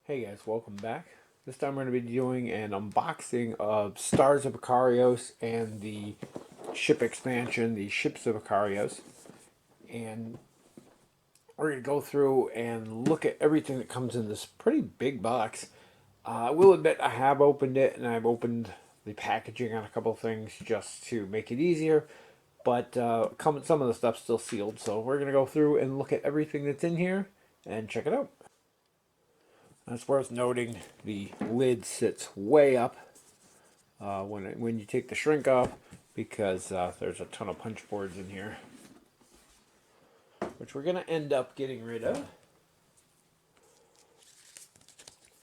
Hey guys, welcome back. This time we're going to be doing an unboxing of Stars of Akarios and the ship expansion, the Ships of Akarios. And we're going to go through and look at everything that comes in this pretty big box. I will admit I have opened it and I've opened the packaging on a couple of things just to make it easier. But some of the stuff's still sealed, so we're going to go through and look at everything that's in here and check it out. It's worth noting the lid sits way up when you take the shrink off because there's a ton of punch boards in here, which we're going to end up getting rid of.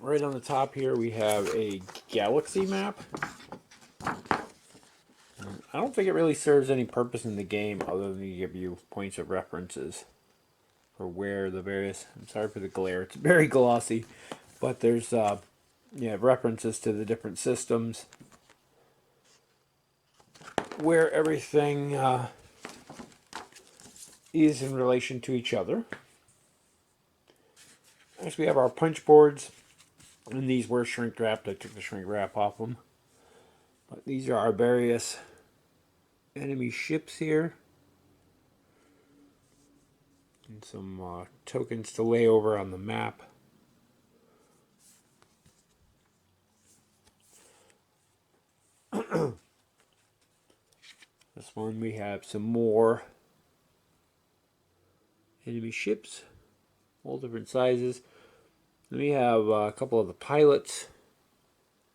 Right on the top here we have a galaxy map. I don't think it really serves any purpose in the game other than to give you points of references for where the various... I'm sorry for the glare, it's very glossy, but there's references to the different systems where everything is in relation to each other. Next we have our punch boards, and these were shrink wrapped. I took the shrink wrap off them. But these are our various enemy ships here. And some tokens to lay over on the map. This one we have some more enemy ships, all different sizes. Then we have a couple of the pilots,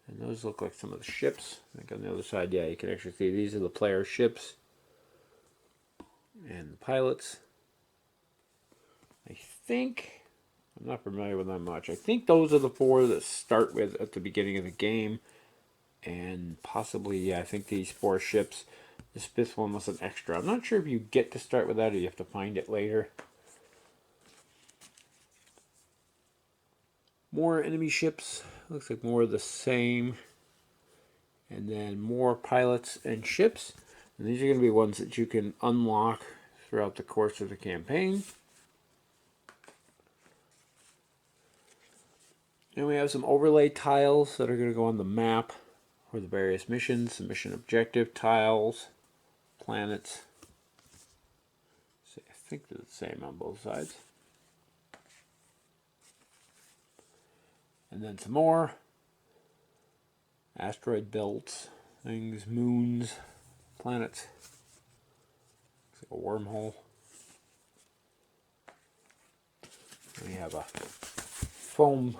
and those look like some of the ships. I think on the other side, yeah, you can actually see these are the player ships and the pilots. I think, I'm not familiar with them much. I think those are the four that start with at the beginning of the game, and possibly, yeah, I think these four ships. This fifth one was an extra. I'm not sure if you get to start with that or you have to find it later. More enemy ships. Looks like more of the same. And then more pilots and ships. And these are going to be ones that you can unlock throughout the course of the campaign. And we have some overlay tiles that are going to go on the map for the various missions, the mission objective tiles, planets. So I think they're the same on both sides. And then some more asteroid belts, things, moons, planets. Looks like a wormhole. We have a foam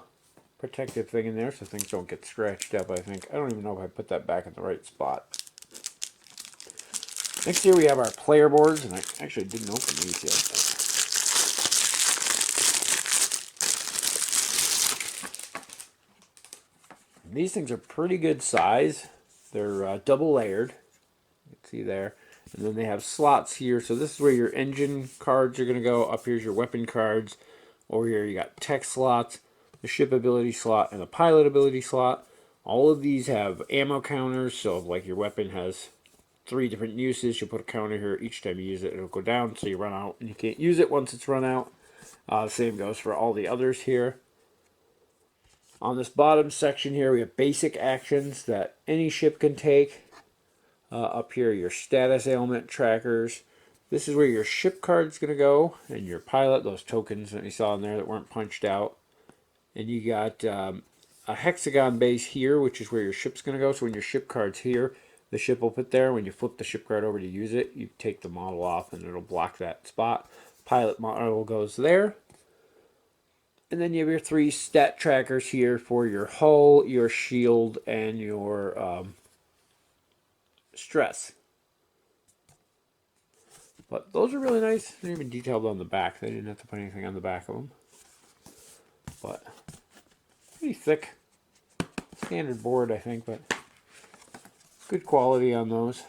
protective thing in there so things don't get scratched up, I think. I don't even know if I put that back in the right spot. Next here we have our player boards, and I actually didn't open these yet. These things are pretty good size. They're double layered. You can see there. And then they have slots here. So this is where your engine cards are going to go. Up here's your weapon cards. Over here you got tech slots, the ship ability slot, and the pilot ability slot. All of these have ammo counters. So if like your weapon has 3 different uses, you put a counter here. Each time you use it, it'll go down. So you run out and you can't use it once it's run out. Same goes for all the others here. On this bottom section here, we have basic actions that any ship can take. Up here, your status ailment trackers. This is where your ship card's going to go, and your pilot, those tokens that you saw in there that weren't punched out. And you got a hexagon base here, which is where your ship's going to go. So when your ship card's here, the ship will fit there. When you flip the ship card over to use it, you take the model off, and it'll block that spot. Pilot model goes there. And then you have your 3 stat trackers here for your hull, your shield, and your stress. But those are really nice. They're even detailed on the back. They didn't have to put anything on the back of them. But pretty thick. Standard board, I think, but good quality on those.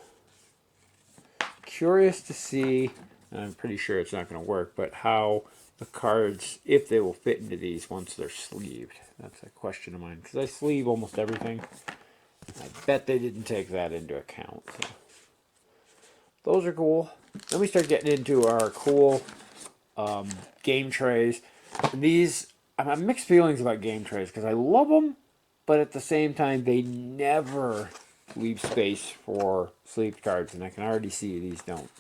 Curious to see, and I'm pretty sure it's not going to work, but how the cards, if they will fit into these once they're sleeved. That's a question of mine, because I sleeve almost everything. I bet they didn't take that into account. So. Those are cool. Then we start getting into our cool game trays. And these I have mixed feelings about game trays because I love them, but at the same time, they never leave space for sleeved cards, and I can already see these don't.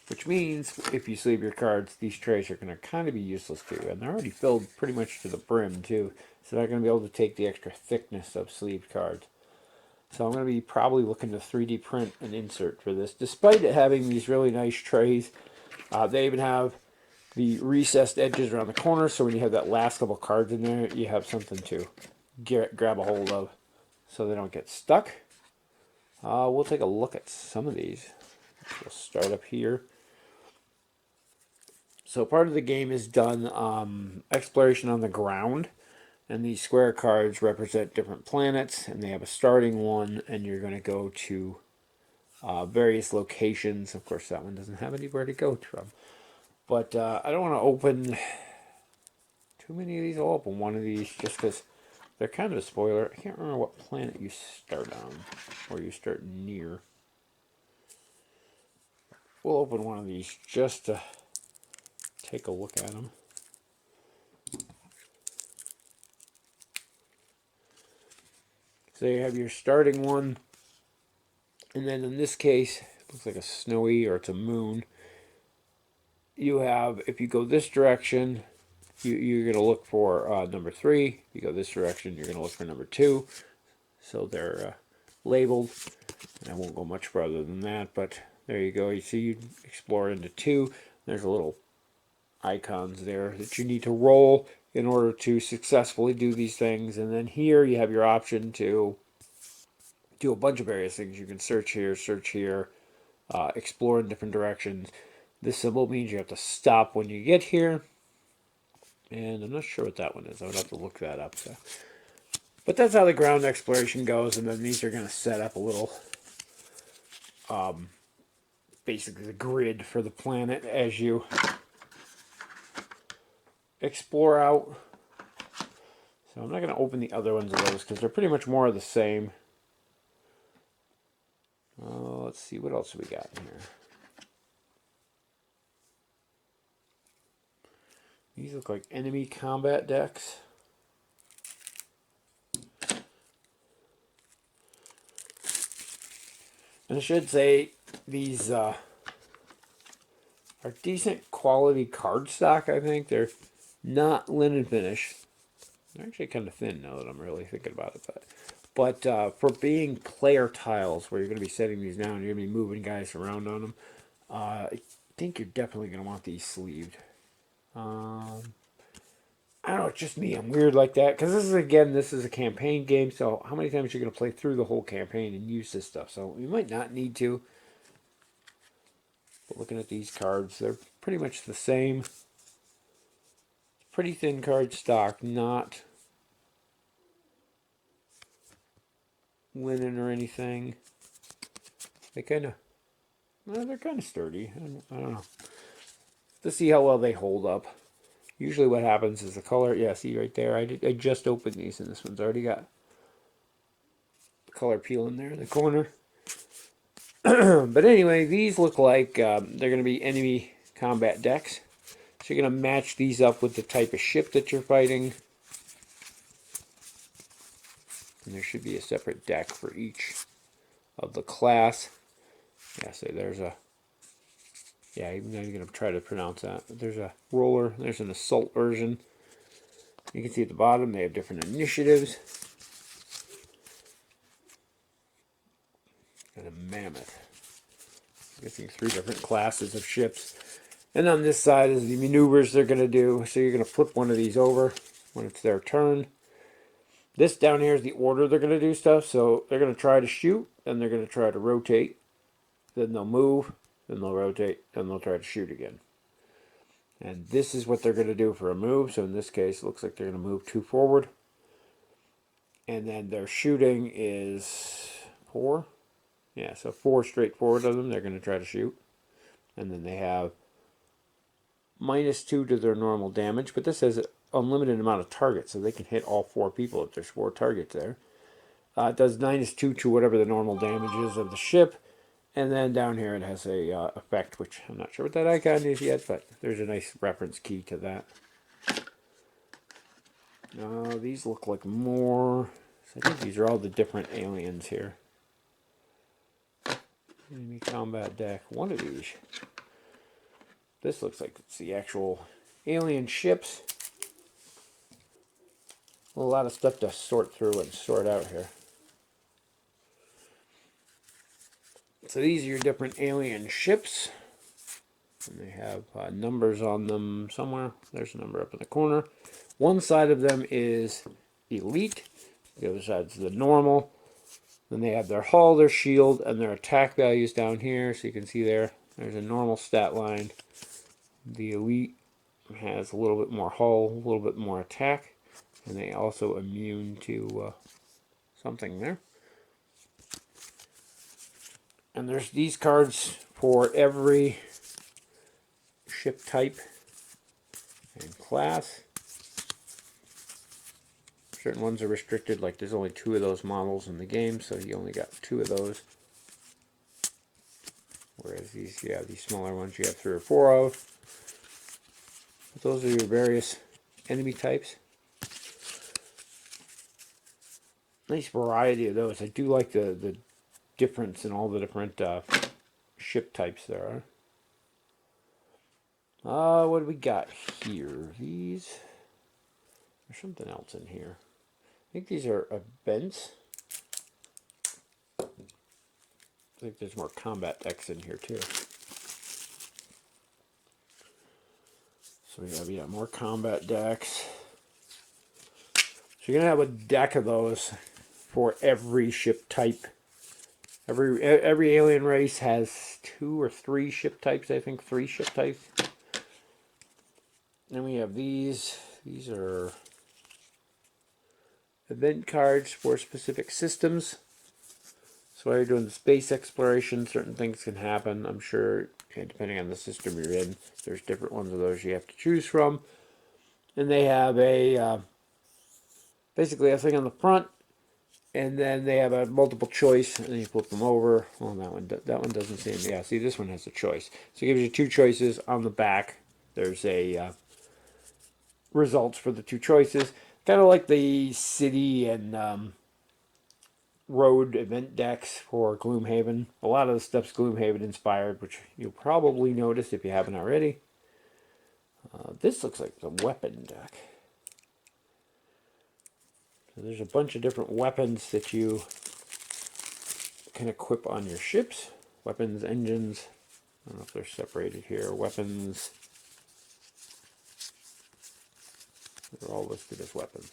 Which means if you sleeve your cards, these trays are going to kind of be useless too, and they're already filled pretty much to the brim too, so they're not going to be able to take the extra thickness of sleeved cards. So I'm going to be probably looking to 3D print an insert for this, despite it having these really nice trays. They even have the recessed edges around the corner, so when you have that last couple cards in there, you have something to grab a hold of so they don't get stuck. We'll take a look at some of these. We'll start up here. So part of the game is done exploration on the ground, and these square cards represent different planets, and they have a starting one, and you're going to go to various locations. Of course, that one doesn't have anywhere to go from. But I don't want to open too many of these. I'll open one of these just because they're kind of a spoiler. I can't remember what planet you start on, or you start near. We'll open one of these just to take a look at them. So you have your starting one, and then in this case, it looks like a snowy or it's a moon. You have, if you go this direction, you're going to look for number 3. If you go this direction, you're going to look for number 2. So they're labeled. And I won't go much further than that, but there you go. You see, you explore into 2. There's a little icons there that you need to roll in order to successfully do these things. And then here you have your option to do a bunch of various things. You can search here, explore in different directions. This symbol means you have to stop when you get here. And I'm not sure what that one is. I would have to look that up. So. But that's how the ground exploration goes. And then these are going to set up a little, basically the grid for the planet as you explore out. So I'm not going to open the other ones of those because they're pretty much more of the same. Let's see, what else we got in here? These look like enemy combat decks. And I should say, these are decent quality cardstock, I think. They're not linen finish. They're actually kind of thin now that I'm really thinking about it. But for being player tiles, where you're going to be setting these down, you're going to be moving guys around on them, I think you're definitely going to want these sleeved. I don't know, it's just me. I'm weird like that. Because this is a campaign game, so how many times are you going to play through the whole campaign and use this stuff? So you might not need to. But looking at these cards, they're pretty much the same. Pretty thin card stock, not linen or anything. They're kind of sturdy. I don't know. To see how well they hold up. Usually what happens is the color, yeah, see right there, I just opened these and this one's already got color peel in there in the corner. But anyway, these look like they're going to be enemy combat decks. So you're going to match these up with the type of ship that you're fighting. And there should be a separate deck for each of the class. Yeah, so there's a, yeah, even though you're going to try to pronounce that. There's a roller, there's an assault version. You can see at the bottom they have different initiatives. And a mammoth. I'm guessing 3 different classes of ships. And on this side is the maneuvers they're going to do. So you're going to flip one of these over when it's their turn. This down here is the order they're going to do stuff. So they're going to try to shoot, then they're going to try to rotate. Then they'll move, then they'll rotate, then they'll try to shoot again. And this is what they're going to do for a move. So in this case, it looks like they're going to move 2 forward. And then their shooting is 4. Yeah, so 4 straight forward of them, they're going to try to shoot. And then they have -2 to their normal damage, but this has an unlimited amount of targets, so they can hit all 4 people if there's 4 targets there. It does -2 to whatever the normal damage is of the ship. And then down here it has a effect, which I'm not sure what that icon is yet, but there's a nice reference key to that. These look like more. I think these are all the different aliens here. Enemy combat deck. One of these. This looks like it's the actual alien ships. A lot of stuff to sort through and sort out here. So these are your different alien ships. And they have numbers on them somewhere. There's a number up in the corner. One side of them is elite. The other side's the normal. Then they have their hull, their shield, and their attack values down here. So you can see there's a normal stat line. The elite has a little bit more hull, a little bit more attack. And they also immune to something there. And there's these cards for every ship type and class. Certain ones are restricted, like there's only 2 of those models in the game, so you only got 2 of those. Whereas these smaller ones you have 3 or 4 of. But those are your various enemy types. Nice variety of those. I do like the difference in all the different ship types there are. What do we got here? These. There's something else in here. I think these are events. I think there's more combat decks in here too. So we have more combat decks. So you're gonna have a deck of those for every ship type. Every alien race has 2 or 3 ship types. I think 3 ship types. Then we have these. These are event cards for specific systems. So while you're doing the space exploration, certain things can happen. I'm sure, depending on the system you're in, there's different ones of those you have to choose from. And they have basically a thing on the front, and then they have a multiple choice, and you flip them over. Well, that one doesn't seem. Yeah, see, this one has a choice. So it gives you 2 choices on the back. There's a results for the 2 choices, kind of like the city and road event decks for Gloomhaven. A lot of the stuff's Gloomhaven inspired, which you'll probably notice if you haven't already. This looks like the weapon deck. So there's a bunch of different weapons that you can equip on your ships. Weapons, engines. I don't know if they're separated here. Weapons. They're all listed as weapons.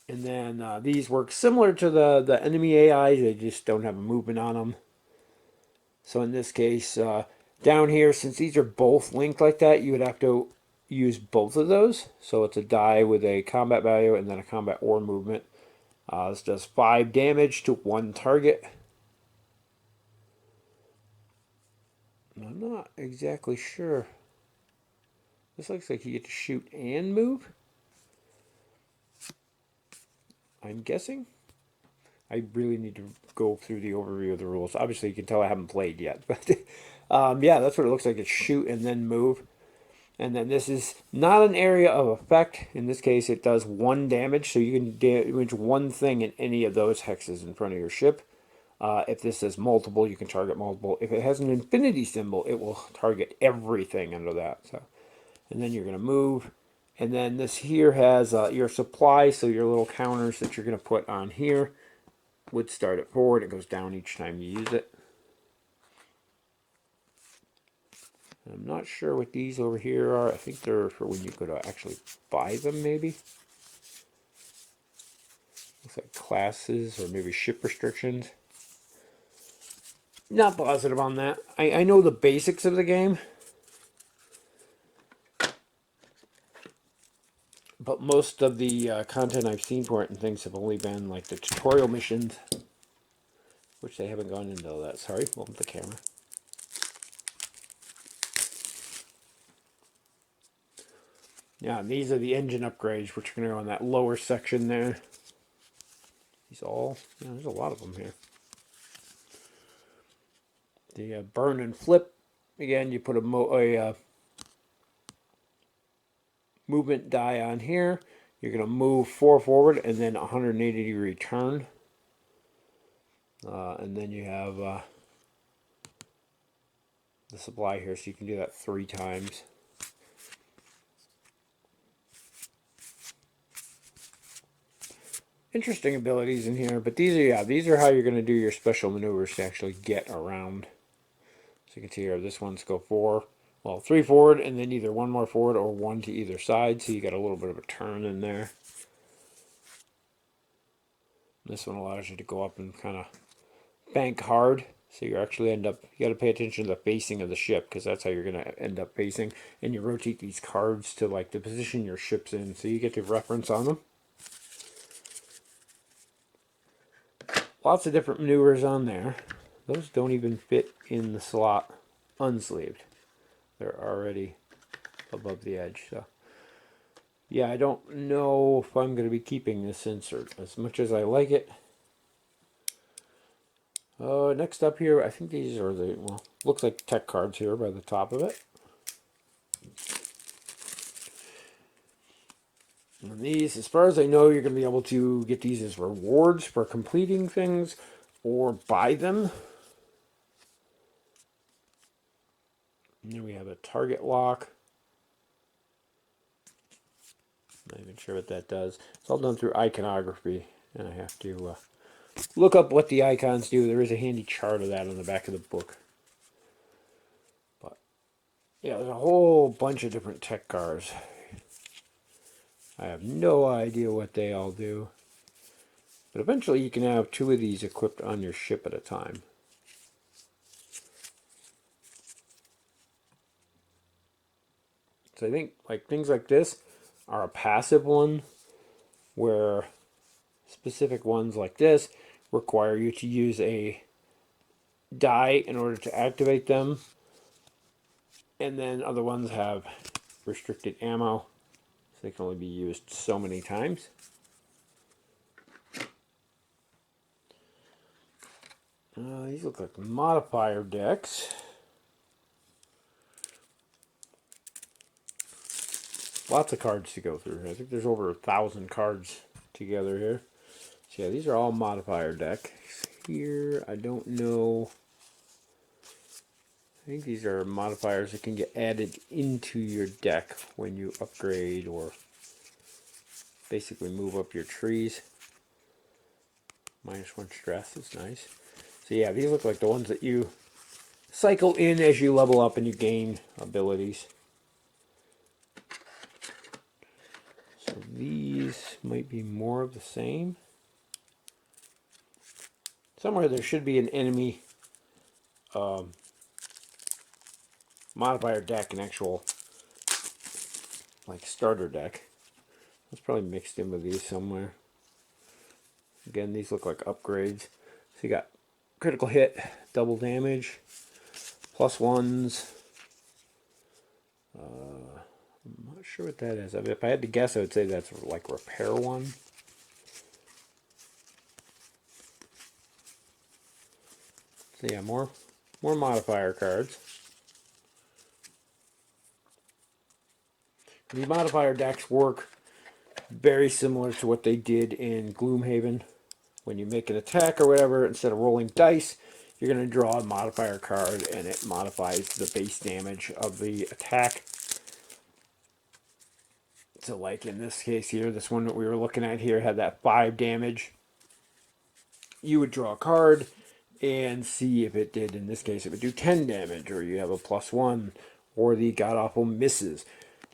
And then these work similar to the enemy AIs. They just don't have a movement on them. So in this case, down here, since these are both linked like that, you would have to use both of those. So it's a die with a combat value and then a combat or movement. This does 5 damage to 1 target. I'm not exactly sure. This looks like you get to shoot and move. I'm guessing. I really need to go through the overview of the rules. Obviously, you can tell I haven't played yet. But yeah, that's what it looks like. It's shoot and then move. And then this is not an area of effect. In this case, it does 1 damage. So you can damage 1 thing in any of those hexes in front of your ship. If this says multiple, you can target multiple. If it has an infinity symbol, it will target everything under that. So, and then you're going to move. And then this here has your supply, so your little counters that you're going to put on here would start it forward. It goes down each time you use it. I'm not sure what these over here are. I think they're for when you go to actually buy them, maybe. Looks like classes or maybe ship restrictions. Not positive on that. I know the basics of the game. But most of the content I've seen for it and things have only been like the tutorial missions, which they haven't gone into all that. Sorry, bump the camera. Yeah, and these are the engine upgrades, which are going to go in that lower section there. These all, there's a lot of them here. The burn and flip. Again, you put a movement die on here. You're going to move 4 forward and then 180-degree turn. And then you have the supply here, so you can do that 3 times. Interesting abilities in here, but these are how you're going to do your special maneuvers to actually get around. So you can see here, this one's go 3 forward, and then either 1 more forward or 1 to either side, so you got a little bit of a turn in there. This one allows you to go up and kind of bank hard, so you actually you got to pay attention to the facing of the ship, because that's how you're going to end up facing, and you rotate these cards to like the position your ship's in, so you get to reference on them. Lots of different maneuvers on there. Those don't even fit in the slot unsleeved. They're already above the edge. So yeah, I don't know if I'm going to be keeping this insert as much as I like it. Next up here, I think these are looks like tech cards here by the top of it. And these, as far as I know, you're going to be able to get these as rewards for completing things or buy them. And then we have a target lock. Not even sure what that does. It's all done through iconography, and I have to look up what the icons do. There is a handy chart of that on the back of the book. But yeah, there's a whole bunch of different tech cards. I have no idea what they all do. But eventually you can have 2 of these equipped on your ship at a time. So I think like things like this are a passive one, where specific ones like this require you to use a die in order to activate them. And then other ones have restricted ammo, so they can only be used so many times. These look like modifier decks. Lots of cards to go through. I think there's over 1,000 cards together here. So yeah, these are all modifier decks. Here, I don't know. I think these are modifiers that can get added into your deck when you upgrade or basically move up your trees. -1 stress is nice. So yeah, these look like the ones that you cycle in as you level up and you gain abilities. So these might be more of the same. Somewhere there should be an enemy modifier deck, an actual like starter deck. That's probably mixed in with these somewhere. Again, these look like upgrades. So you got critical hit, double damage, +1s. I'm not sure what that is. I mean, if I had to guess, I would say that's like repair 1. So yeah, more modifier cards. These modifier decks work very similar to what they did in Gloomhaven. When you make an attack or whatever, instead of rolling dice, you're going to draw a modifier card, and it modifies the base damage of the attack. So like in this case here, this one that we were looking at here had that 5 damage. You would draw a card and see if it did, in this case, it would do 10 damage, or you have a +1, or the god-awful misses.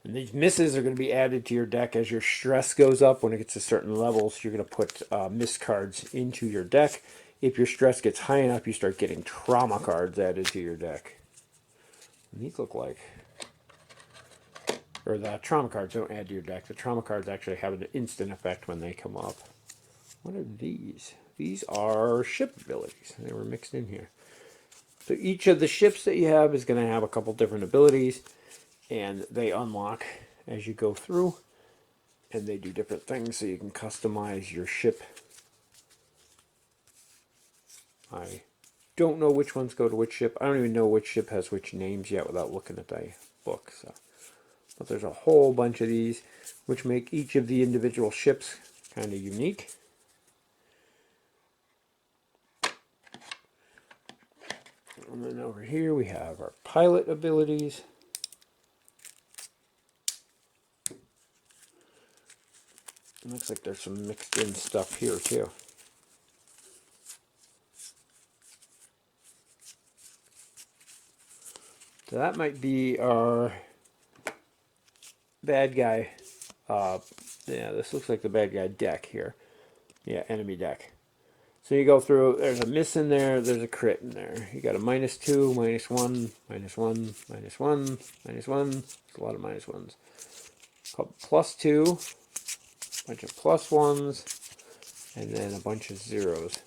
And these misses are going to be added to your deck as your stress goes up. When it gets to certain levels, you're going to put miss cards into your deck. If your stress gets high enough, you start getting trauma cards added to your deck. And these look like... Or the trauma cards don't add to your deck. The trauma cards actually have an instant effect when they come up. What are these? These are ship abilities. They were mixed in here. So each of the ships that you have is going to have a couple different abilities, and they unlock as you go through, and they do different things, so you can customize your ship. I don't know which ones go to which ship. I don't even know which ship has which names yet without looking at the book. So But there's a whole bunch of these, which make each of the individual ships kind of unique. And then over here we have our pilot abilities. It looks like there's some mixed in stuff here too. So that might be our bad guy. Yeah, this looks like the bad guy deck here. Yeah, enemy deck. So you go through, there's a miss in there, there's a crit in there. You got a -2, -1, -1, -1, -1. There's a lot of -1s. Called +2, a bunch of +1s, and then a bunch of zeros.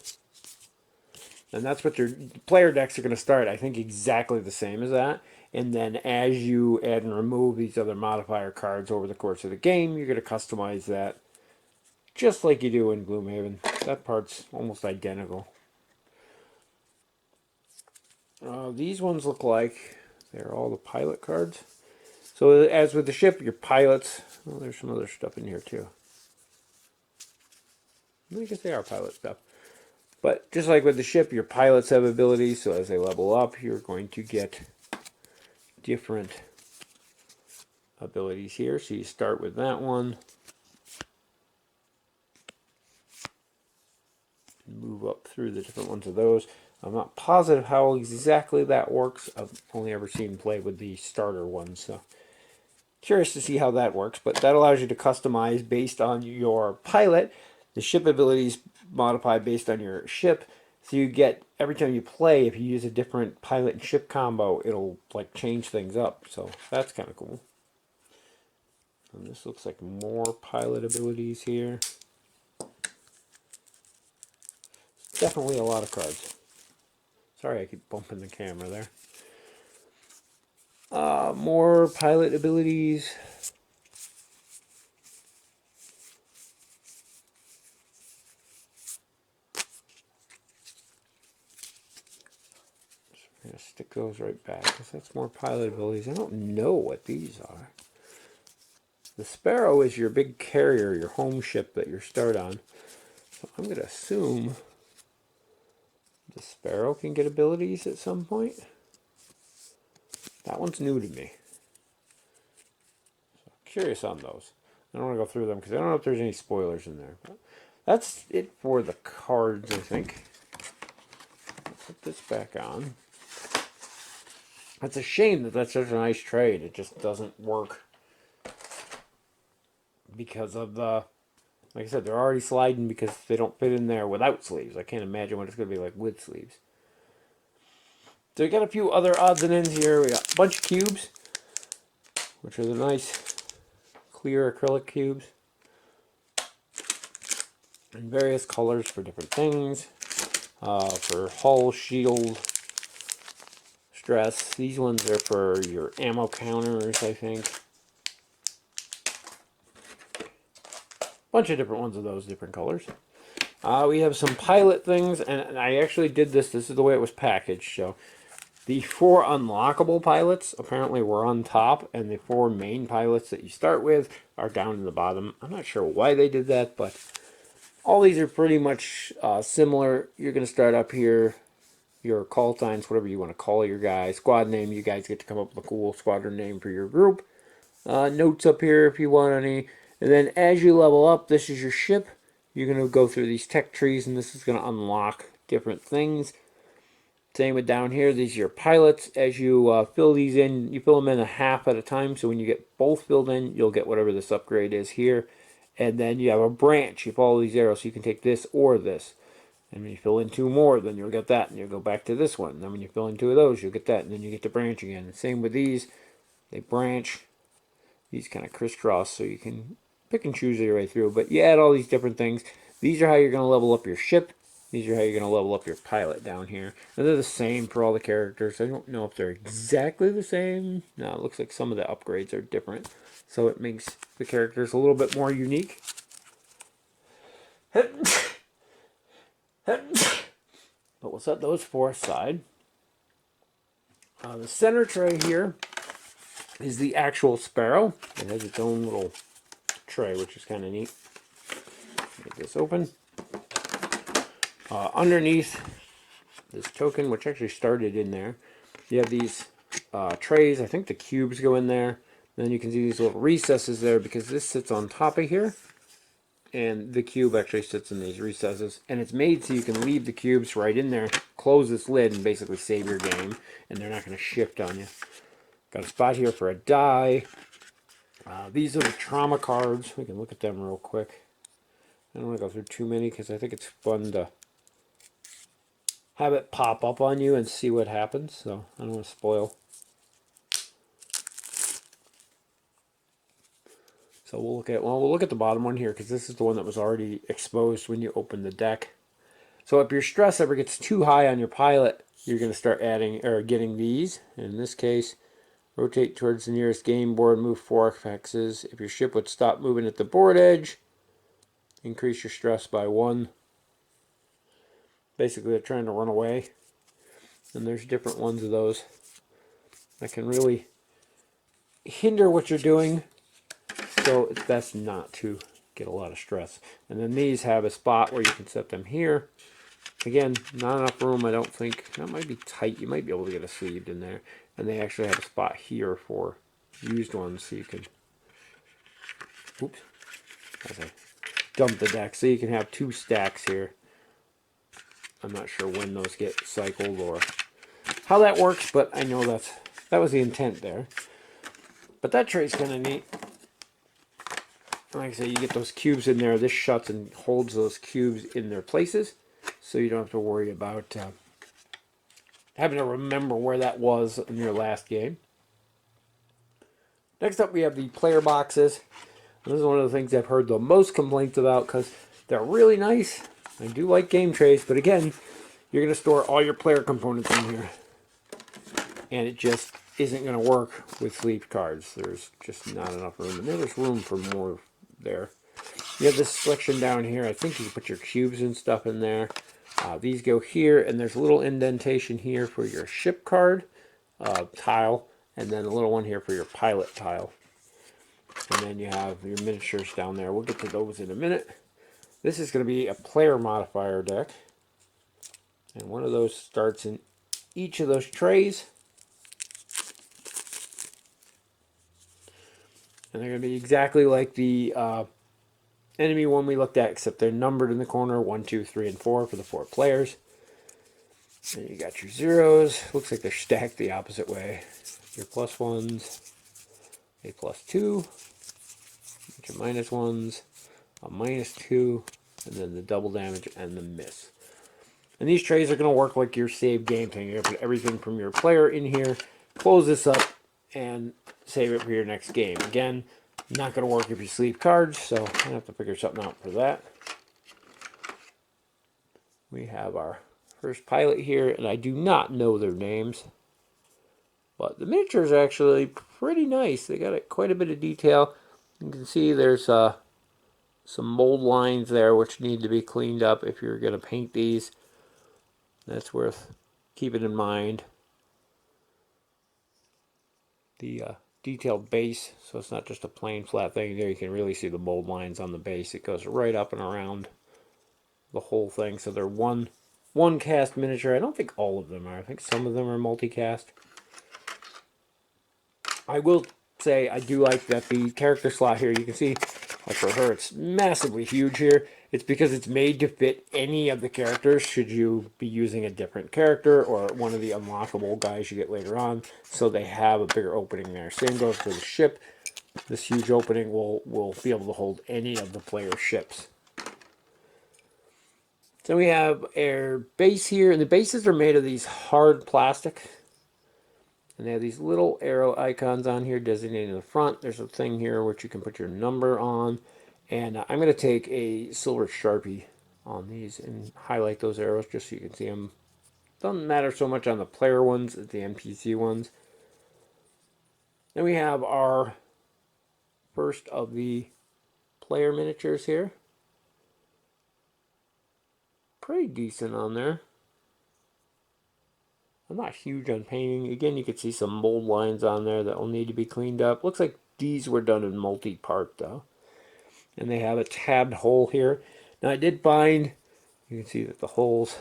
And that's what your player decks are going to start, I think, exactly the same as that. And then as you add and remove these other modifier cards over the course of the game, you're going to customize that just like you do in Gloomhaven. That part's almost identical. These ones look like they're all the pilot cards. So as with the ship, your pilots, well, there's some other stuff in here too. I guess they are pilot stuff. But just like with the ship, your pilots have abilities, so as they level up, you're going to get different abilities here. So you start with that one, move up through the different ones of those. I'm not positive how exactly that works. I've only ever seen play with the starter ones, so curious to see how that works. But that allows you to customize based on your pilot. The ship abilities modify based on your ship. So you get, every time you play, if you use a different pilot and ship combo, it'll like change things up. So that's kind of cool. And this looks like more pilot abilities here. Definitely a lot of cards. Sorry, I keep bumping the camera there. More pilot abilities. I'm going to stick those right back because that's more pilot abilities. I don't know what these are. The Sparrow is your big carrier, your home ship that you start on. So I'm going to assume the Sparrow can get abilities at some point. That one's new to me. So curious on those. I don't want to go through them because I don't know if there's any spoilers in there. But that's it for the cards, I think. Put this back on. It's a shame that that's such a nice trade. It just doesn't work because of the, like I said, they're already sliding because they don't fit in there without sleeves. I can't imagine what it's going to be like with sleeves. So we got a few other odds and ends here. We got a bunch of cubes, which are the nice clear acrylic cubes. In various colors for different things. For hull, shield, stress. These ones are for your ammo counters, I think. Bunch of different ones of those different colors. We have some pilot things, and I actually did this. This is the way it was packaged. So the 4 unlockable pilots apparently were on top, and the 4 main pilots that you start with are down in the bottom. I'm not sure why they did that, but all these are pretty much similar. You're going to start up here. Your call signs, whatever you want to call your guys. Squad name, you guys get to come up with a cool squadron name for your group. Notes up here if you want any. And then as you level up, this is your ship. You're going to go through these tech trees, and this is going to unlock different things. Same with down here. These are your pilots. As you fill these in, you fill them in a half at a time. So when you get both filled in, you'll get whatever this upgrade is here. And then you have a branch. You follow these arrows, so you can take this or this. And when you fill in 2 more, then you'll get that, and you'll go back to this one. And then when you fill in 2 of those, you'll get that, and then you get to branch again. And same with these. They branch. These kind of crisscross, so you can pick and choose your way through. But you add all these different things. These are how you're going to level up your ship. These are how you're going to level up your pilot down here. And they're the same for all the characters. I don't know if they're exactly the same. No, it looks like some of the upgrades are different. So it makes the characters a little bit more unique. But we'll set those 4 aside. The center tray here is the actual Sparrow. It has its own little tray, which is kind of neat. Get this open. Underneath this token, which actually started in there, you have these trays. I think the cubes go in there. Then you can see these little recesses there because this sits on top of here. And the cube actually sits in these recesses. And it's made so you can leave the cubes right in there, close this lid, and basically save your game. And they're not going to shift on you. Got a spot here for a die. These are the trauma cards. We can look at them real quick. I don't want to go through too many because I think it's fun to have it pop up on you and see what happens. So I don't want to spoil. So we'll look at the bottom one here because this is the one that was already exposed when you open the deck. So if your stress ever gets too high on your pilot, you're going to start adding or getting these. In this case, rotate towards the nearest game board, move 4 hexes. If your ship would stop moving at the board edge, increase your stress by 1. Basically, they're trying to run away. And there's different ones of those that can really hinder what you're doing. So it's best not to get a lot of stress. And then these have a spot where you can set them here. Again, not enough room, I don't think. That might be tight. You might be able to get a sleeved in there. And they actually have a spot here for used ones, so you can, oops, as I dump the deck, so you can have 2 stacks here. I'm not sure when those get cycled or how that works, but I know that was the intent there. But that tray's kind of neat. Like I say, you get those cubes in there. This shuts and holds those cubes in their places, so you don't have to worry about having to remember where that was in your last game. Next up, we have the player boxes. This is one of the things I've heard the most complaints about because they're really nice. I do like game trays, but again, you're going to store all your player components in here, and it just isn't going to work with sleeved cards. There's just not enough room, and there's room for more there. You have this selection down here. I think you can put your cubes and stuff in there. These go here, and there's a little indentation here for your ship card tile, and then a little one here for your pilot tile. And then you have your miniatures down there. We'll get to those in a minute. This is going to be a player modifier deck, and one of those starts in each of those trays. And they're going to be exactly like the enemy one we looked at, except they're numbered in the corner, 1, 2, 3, and 4 for the 4 players. And you got your zeros. Looks like they're stacked the opposite way. Your plus ones, a +2, your minus ones, a -2, and then the double damage and the miss. And these trays are going to work like your save game thing. You're going to put everything from your player in here, close this up, and save it for your next game. Again, not going to work if you sleeve cards, so I'm going to have to figure something out for that. We have our first pilot here, and I do not know their names. But the miniatures are actually pretty nice. They got quite a bit of detail. You can see there's some mold lines there which need to be cleaned up if you're going to paint these. That's worth keeping in mind. The detailed base, so it's not just a plain flat thing there. You can really see the mold lines on the base. It goes right up and around the whole thing. So they're one cast miniature. I don't think all of them are. I think some of them are multicast. I will say I do like that the character slot here, you can see, like for her, it's massively huge here. It's because it's made to fit any of the characters should you be using a different character or one of the unlockable guys you get later on. So they have a bigger opening there. Same goes for the ship. This huge opening will be able to hold any of the player ships. So we have our base here, and the bases are made of these hard plastic. And they have these little arrow icons on here designating the front. There's a thing here which you can put your number on. And I'm going to take a silver Sharpie on these and highlight those arrows just so you can see them. Doesn't matter so much on the player ones as the NPC ones. Then we have our first of the player miniatures here. Pretty decent on there. I'm not huge on painting. Again, you can see some mold lines on there that will need to be cleaned up. Looks like these were done in multi-part though. And they have a tabbed hole here. Now I did find, you can see that the holes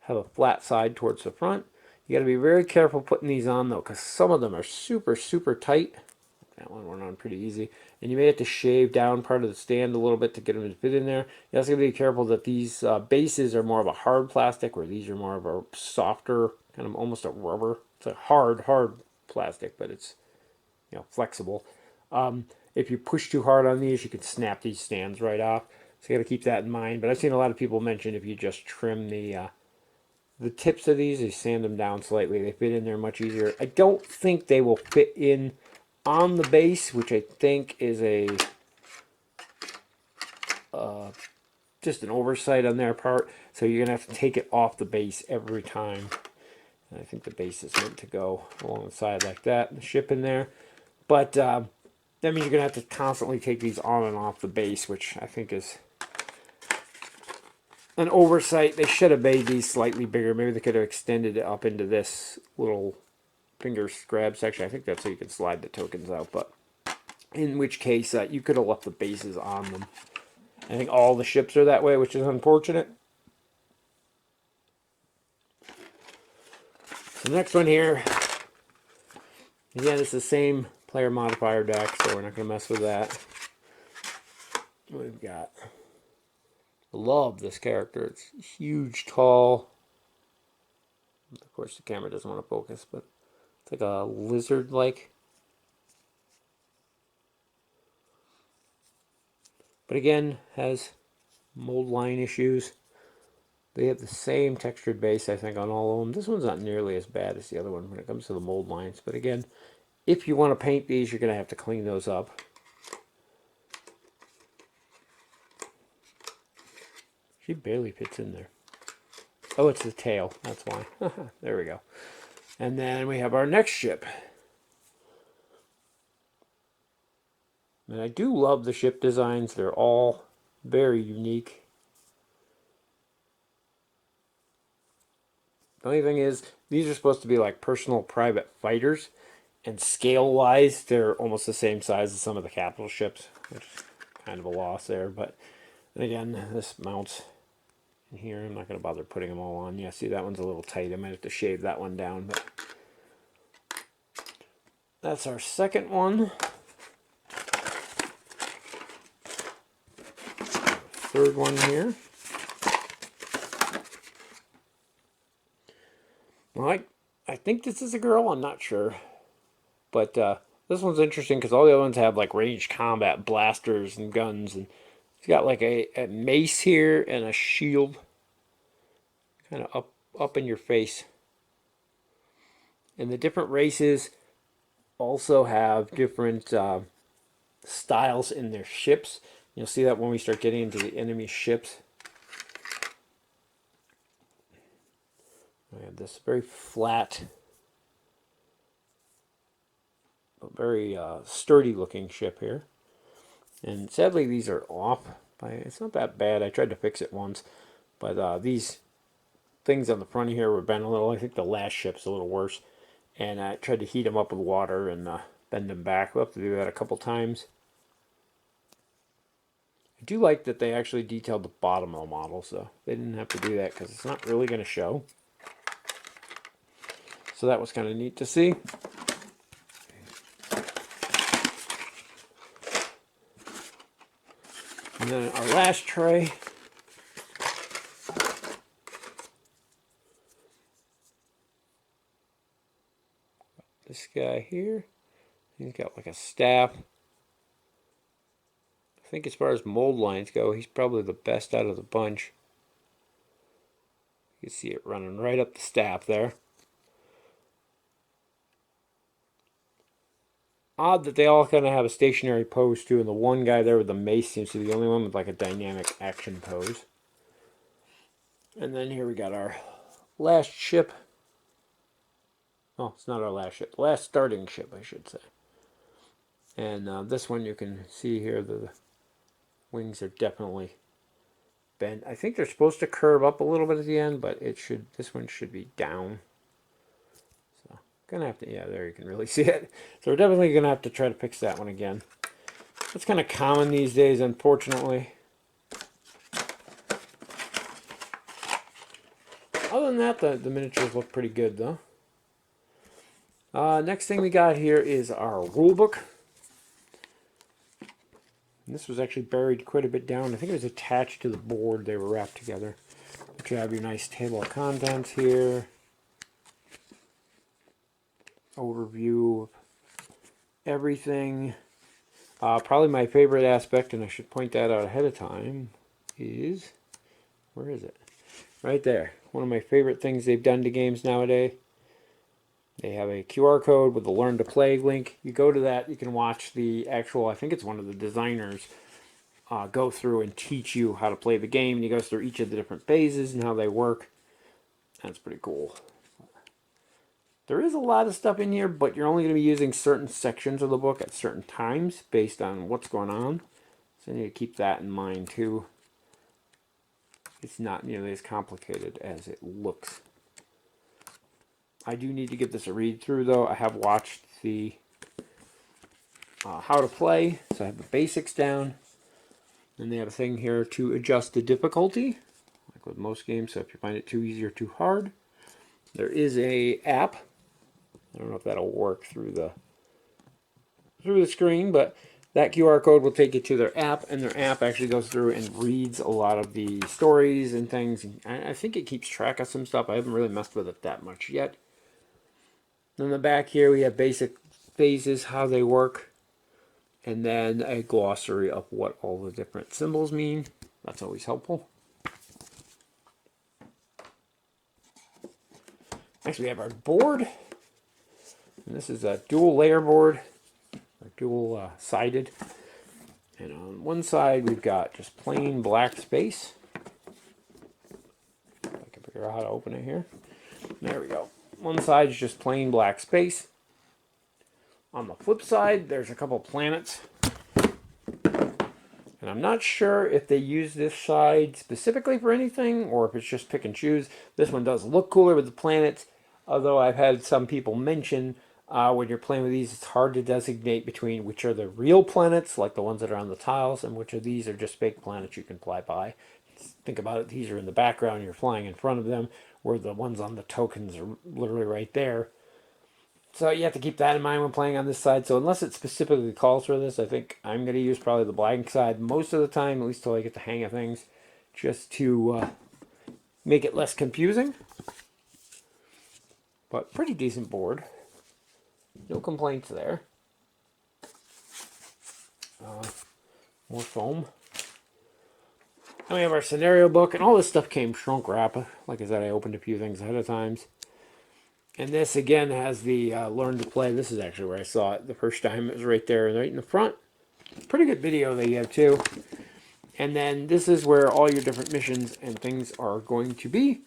have a flat side towards the front. You got to be very careful putting these on though, because some of them are super, super tight. That one went on pretty easy. And you may have to shave down part of the stand a little bit to get them to fit in there. You also got to be careful that these bases are more of a hard plastic, where these are more of a softer, kind of almost a rubber. It's a hard plastic, but it's, you know, flexible. If you push too hard on these, you can snap these stands right off. So you got to keep that in mind. But I've seen a lot of people mention if you just trim the tips of these, you sand them down slightly, they fit in there much easier. I don't think they will fit in on the base, which I think is a just an oversight on their part. So you're gonna have to take it off the base every time. And I think the base is meant to go along the side like that, and the ship in there. But that means you're gonna have to constantly take these on and off the base, which I think is an oversight. They should have made these slightly bigger. Maybe they could have extended it up into this little finger grab section. I think that's so you can slide the tokens out, but in which case you could have left the bases on them. I think all the ships are that way, which is unfortunate. So the next one here, again, it's the same player modifier deck, so we're not going to mess with that. We've got, I love this character. It's huge, tall. Of course, the camera doesn't want to focus, but it's like a lizard-like. But again, has mold line issues. They have the same textured base, I think, on all of them. This one's not nearly as bad as the other one when it comes to the mold lines. But again, if you want to paint these, you're going to have to clean those up. She barely fits in there. Oh, it's the tail. That's why. There we go. And then we have our next ship. And I do love the ship designs. They're all very unique. The only thing is, these are supposed to be like personal private fighters. And scale-wise, they're almost the same size as some of the capital ships. Which is kind of a loss there. But again, this mounts in here. I'm not going to bother putting them all on. Yeah, see, that one's a little tight. I might have to shave that one down. But that's our second one. Third one here. Well, I think this is a girl. I'm not sure. But this one's interesting because all the other ones have like ranged combat, blasters and guns. And it's got like a mace here and a shield. Kind of up in your face. And the different races also have different styles in their ships. You'll see that when we start getting into the enemy ships. I have this very flat, but very sturdy looking ship here. And sadly these are off. It's not that bad. I tried to fix it once. But these things on the front here were bent a little. I think the last ship's a little worse. And I tried to heat them up with water and bend them back. We'll have to do that a couple times. I do like that they actually detailed the bottom of the model, so they didn't have to do that because it's not really going to show. So that was kind of neat to see. And then our last tray. This guy here. He's got like a staff. I think as far as mold lines go, he's probably the best out of the bunch. You can see it running right up the staff there. Odd that they all kind of have a stationary pose too, and the one guy there with the mace seems to be the only one with like a dynamic action pose. And then here we got our last ship. Oh, it's not our last ship. Last starting ship, I should say. And this one you can see here, the wings are definitely bent. I think they're supposed to curve up a little bit at the end, but this one should be down. Gonna have to, yeah, there you can really see it. So we're definitely gonna have to try to fix that one again. It's kind of common these days, unfortunately. Other than that, the miniatures look pretty good, though. Next thing we got here is our rule book. And this was actually buried quite a bit down. I think it was attached to the board. They were wrapped together. But you have your nice table of contents here. Overview of everything. Probably my favorite aspect, and I should point that out ahead of time, is... Where is it? Right there. One of my favorite things they've done to games nowadays. They have a QR code with the Learn to Play link. You go to that, you can watch the actual, I think it's one of the designers, go through and teach you how to play the game. And he goes through each of the different phases and how they work. That's pretty cool. There is a lot of stuff in here, but you're only going to be using certain sections of the book at certain times based on what's going on. So you need to keep that in mind too. It's not nearly as complicated as it looks. I do need to give this a read through though. I have watched the how to play, so I have the basics down. Then they have a thing here to adjust the difficulty, like with most games, so if you find it too easy or too hard. There is a app. I don't know if that'll work through the screen, but that QR code will take you to their app, and their app actually goes through and reads a lot of the stories and things. I think it keeps track of some stuff. I haven't really messed with it that much yet. In the back here, we have basic phases, how they work, and then a glossary of what all the different symbols mean. That's always helpful. Next, we have our board. And this is a dual layer board, or dual sided. And on one side, we've got just plain black space. If I can figure out how to open it here. There we go. One side is just plain black space. On the flip side, there's a couple planets. And I'm not sure if they use this side specifically for anything, or if it's just pick and choose. This one does look cooler with the planets, although I've had some people mention when you're playing with these, it's hard to designate between which are the real planets, like the ones that are on the tiles, and which of these are just fake planets you can fly by. Think about it, these are in the background, you're flying in front of them, where the ones on the tokens are literally right there. So you have to keep that in mind when playing on this side. So unless it specifically calls for this, I think I'm going to use probably the blank side most of the time, at least till I get the hang of things, just to make it less confusing. But pretty decent board. No complaints there. More foam. And we have our scenario book, and all this stuff came shrunk wrap. Like I said, I opened a few things ahead of times. And this, again, has the Learn to Play. This is actually where I saw it the first time. It was right there, right in the front. Pretty good video they have, too. And then this is where all your different missions and things are going to be.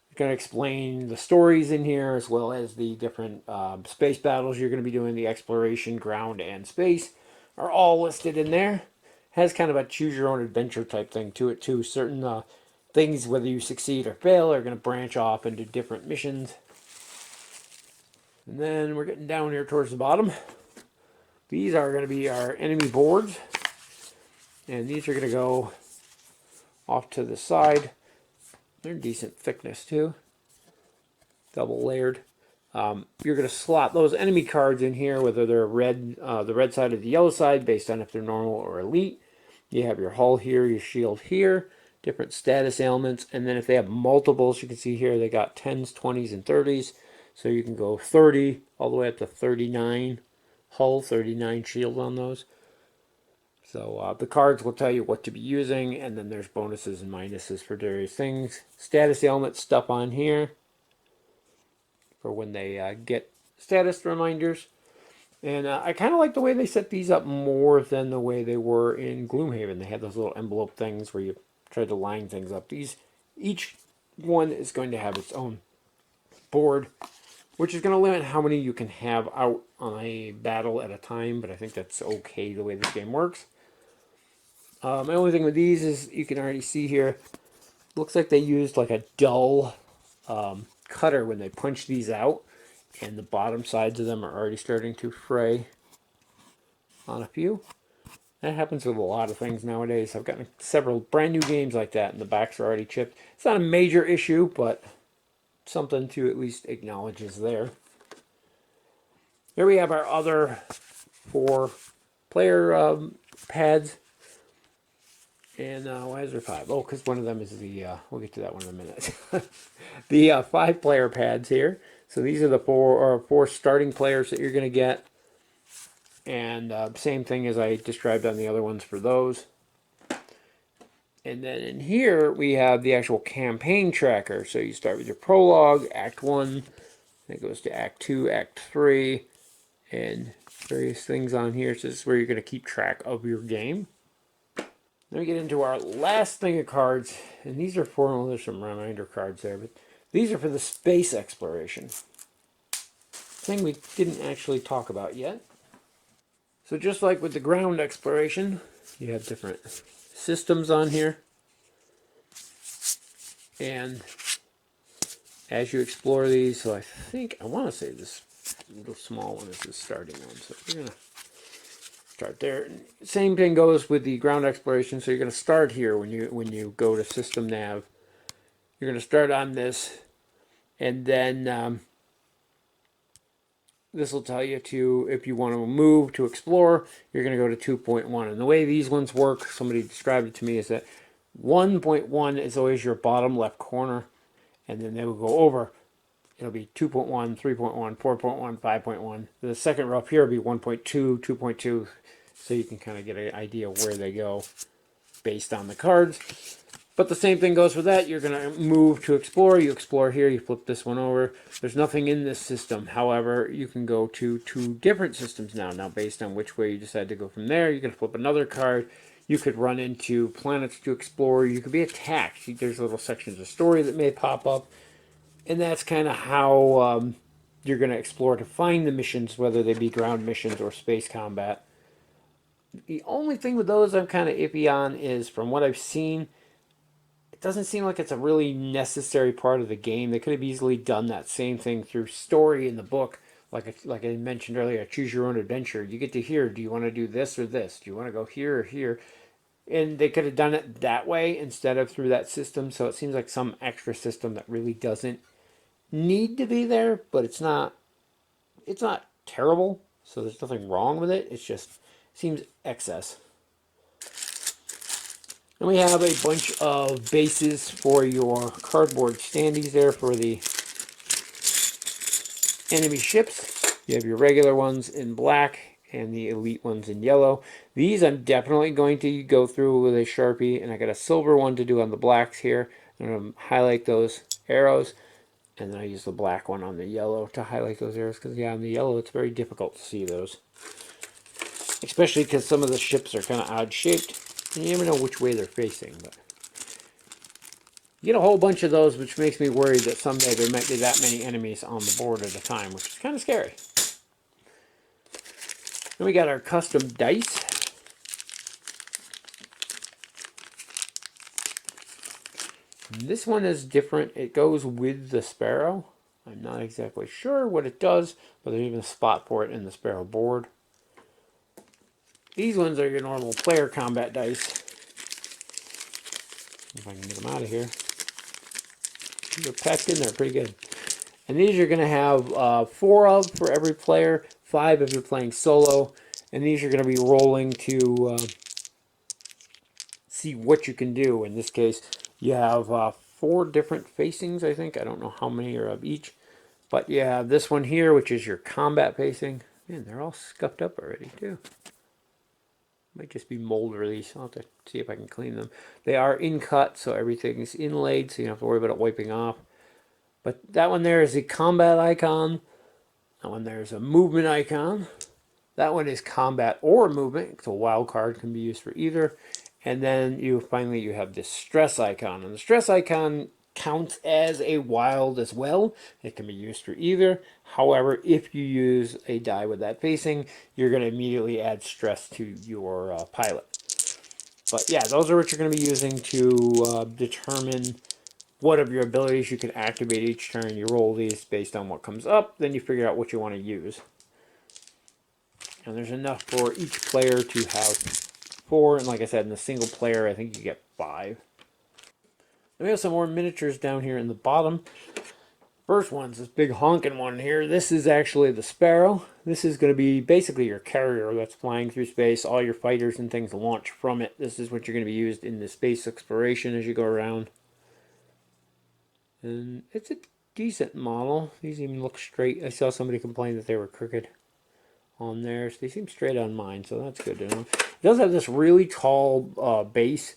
I'm going to explain the stories in here, as well as the different space battles you're going to be doing. The exploration, ground, and space are all listed in there. Has kind of a choose-your-own-adventure type thing to it, too. Certain things, whether you succeed or fail, are going to branch off into different missions. And then we're getting down here towards the bottom. These are going to be our enemy boards. And these are going to go off to the side. They're decent thickness too. Double layered. You're going to slot those enemy cards in here, whether they're red, the red side or the yellow side, based on if they're normal or elite. You have your hull here, your shield here, different status ailments. And then if they have multiples, you can see here they got 10s, 20s, and 30s. So you can go 30 all the way up to 39 hull, 39 shield on those. So the cards will tell you what to be using, and then there's bonuses and minuses for various things. Status ailment stuff on here for when they get status reminders. And I kind of like the way they set these up more than the way they were in Gloomhaven. They had those little envelope things where you tried to line things up. Each one is going to have its own board, which is going to limit how many you can have out on a battle at a time, but I think that's okay the way this game works. My only thing with these is you can already see here, looks like they used like a dull cutter when they punched these out, and the bottom sides of them are already starting to fray on a few. That happens with a lot of things nowadays. I've gotten several brand new games like that, and the backs are already chipped. It's not a major issue, but something to at least acknowledge is there. Here we have our other 4 player pads. And why is there 5? Oh, because one of them is the, we'll get to that one in a minute. The 5 player pads here. So these are the 4 starting players that you're going to get. And same thing as I described on the other ones for those. And then in here we have the actual campaign tracker. So you start with your prologue, Act 1, it goes to Act 2, Act 3, and various things on here. So this is where you're going to keep track of your game. Then we get into our last thing of cards, and these are for, well, there's some reminder cards there, but these are for the space exploration. Thing we didn't actually talk about yet. So just like with the ground exploration, you have different systems on here. And as you explore these, so I want to say this little small one is the starting one. So we're going to start there. Same thing goes with the ground exploration. So you're going to start here when you go to System Nav. You're going to start on this, and then this will tell you to, if you want to move to explore, you're going to go to 2.1. And the way these ones work, somebody described it to me, is that 1.1 is always your bottom left corner, and then they will go over. It'll be 2.1, 3.1, 4.1, 5.1. The second row up here will be 1.2, 2.2, so you can kind of get an idea where they go based on the cards. But the same thing goes for that. You're going to move to explore. You explore here. You flip this one over. There's nothing in this system. However, you can go to 2 different systems now. Now, based on which way you decide to go from there, you can flip another card. You could run into planets to explore. You could be attacked. There's little sections of story that may pop up. And that's kind of how you're going to explore to find the missions, whether they be ground missions or space combat. The only thing with those I'm kind of iffy on is, from what I've seen, it doesn't seem like it's a really necessary part of the game. They could have easily done that same thing through story in the book. Like I mentioned earlier, choose your own adventure. You get to here, do you want to do this or this? Do you want to go here or here? And they could have done it that way instead of through that system. So it seems like some extra system that really doesn't need to be there, but it's not terrible. So there's nothing wrong with it. It's just seems excess. And we have a bunch of bases for your cardboard standees there for the enemy ships. You have your regular ones in black and the elite ones in yellow. These I'm definitely going to go through with a Sharpie, and I got a silver one to do on the blacks here. I'm going to highlight those arrows, and then I use the black one on the yellow to highlight those arrows, because yeah, on the yellow it's very difficult to see those. Especially because some of the ships are kind of odd shaped. And you never know which way they're facing, but you get a whole bunch of those, which makes me worried that someday there might be that many enemies on the board at a time, which is kind of scary. Then we got our custom dice. This one is different. It goes with the Sparrow. I'm not exactly sure what it does, but there's even a spot for it in the Sparrow board. These ones are your normal player combat dice. If I can get them out of here. They're packed in there pretty good. And these you're going to have 4 of for every player, 5 if you're playing solo. And these you're going to be rolling to see what you can do. In this case, you have 4 different facings, I think. I don't know how many are of each. But you have this one here, which is your combat facing. Man, they're all scuffed up already, too. Might just be mold release. I'll have to see if I can clean them. They are in cut, so everything is inlaid, so you don't have to worry about it wiping off. But that one there is a combat icon. That one there is a movement icon. That one is combat or movement. So a wild card can be used for either. And then finally you have this stress icon. And the stress icon counts as a wild as well. It can be used for either. However, if you use a die with that facing, you're going to immediately add stress to your pilot. But yeah, those are what you're going to be using to determine what of your abilities you can activate each turn. You roll these based on what comes up, then you figure out what you want to use. And there's enough for each player to have 4, and like I said, in the single player, I think you get 5. Then we have some more miniatures down here in the bottom. First one's this big honking one here. This is actually the Sparrow. This is going to be basically your carrier that's flying through space. All your fighters and things launch from it. This is what you're going to be used in the space exploration as you go around. And it's a decent model. These even look straight. I saw somebody complain that they were crooked on there. So they seem straight on mine, so that's good to know. It does have this really tall base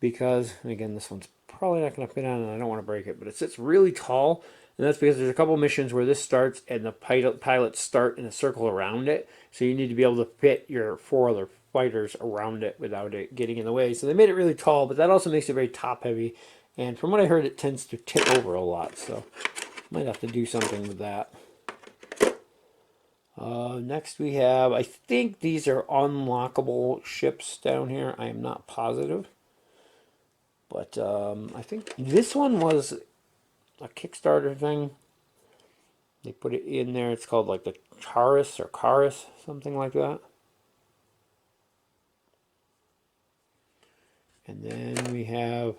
because, again, this one's probably not going to fit on and I don't want to break it, but it sits really tall. And that's because there's a couple missions where this starts and the pilots start in a circle around it. So you need to be able to fit your 4 other fighters around it without it getting in the way. So they made it really tall, but that also makes it very top heavy. And from what I heard, it tends to tip over a lot. So might have to do something with that. Next we have, I think these are unlockable ships down here. I am not positive. But I think this one was a Kickstarter thing. They put it in there. It's called like the Charis or Charis, something like that. And then we have